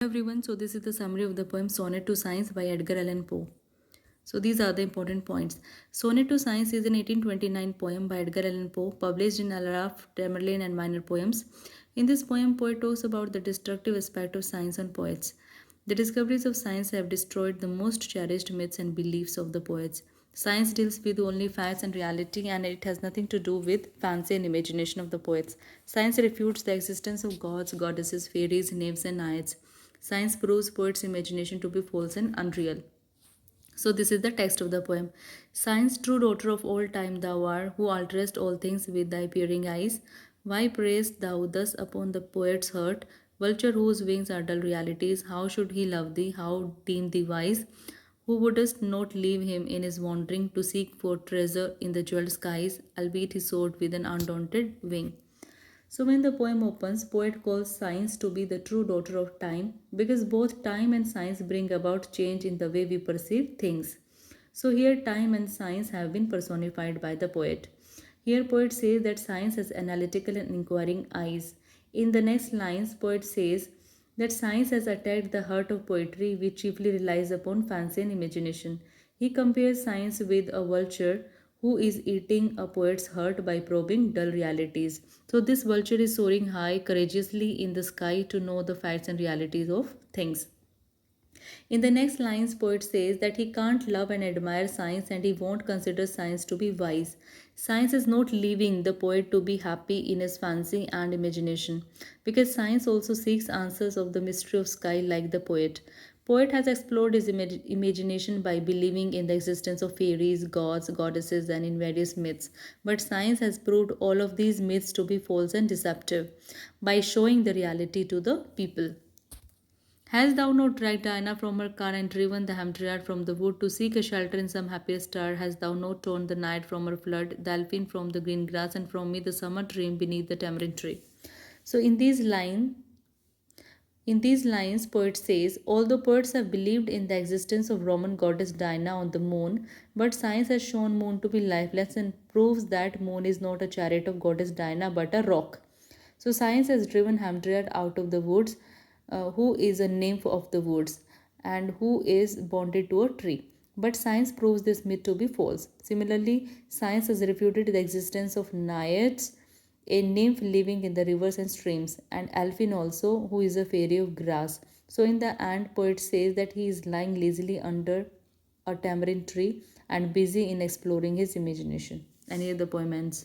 Everyone, so this is the summary of the poem Sonnet to Science by Edgar Allan Poe. So these are the important points. Sonnet to Science is an 1829 poem by Edgar Allan Poe, published in Alaraf, Tamerlane and Minor Poems. In this poem, poet talks about the destructive aspect of science on poets. The discoveries of science have destroyed the most cherished myths and beliefs of the poets. Science deals with only facts and reality, and it has nothing to do with fancy and imagination of the poets. Science refutes the existence of gods, goddesses, fairies, nymphs, and naiads. Science proves poets' imagination to be false and unreal. So, this is the text of the poem. Science, true daughter of all time, thou art, who alterest all things with thy peering eyes. Why preyest thou thus upon the poet's heart? Vulture whose wings are dull realities, how should he love thee? How deem thee wise? Who wouldst not leave him in his wandering to seek for treasure in the jeweled skies, albeit he soared with an undaunted wing? So, when the poem opens, poet calls science to be the true daughter of time because both time and science bring about change in the way we perceive things. So, here time and science have been personified by the poet. Here, poet says that science has analytical and inquiring eyes. In the next lines, poet says that science has attacked the heart of poetry, which chiefly relies upon fancy and imagination. He compares science with a vulture who is eating a poet's heart by probing dull realities. So, this vulture is soaring high, courageously in the sky to know the facts and realities of things. In the next lines, poet says that he can't love and admire science and he won't consider science to be wise. Science is not leaving the poet to be happy in his fancy and imagination, because science also seeks answers of the mystery of sky like the poet. Poet has explored his imagination by believing in the existence of fairies, gods, goddesses, and in various myths. But science has proved all of these myths to be false and deceptive by showing the reality to the people. Hast thou not dragged Diana from her car and driven the Hampdryad from the wood to seek a shelter in some happier star? Hast thou not torn the night from her flood, the elfin from the green grass, and from me the summer dream beneath the tamarind tree? So in these lines, poet says, although poets have believed in the existence of Roman goddess Diana on the moon, but science has shown moon to be lifeless and proves that moon is not a chariot of goddess Diana but a rock. So science has driven Hampdryad out of the woods, who is a nymph of the woods and who is bonded to a tree. But science proves this myth to be false. Similarly, science has refuted the existence of naiads, a nymph living in the rivers and streams, and Alpine also, who is a fairy of grass. So in the end, poet says that he is lying lazily under a tamarind tree and busy in exploring his imagination. And here the poem ends.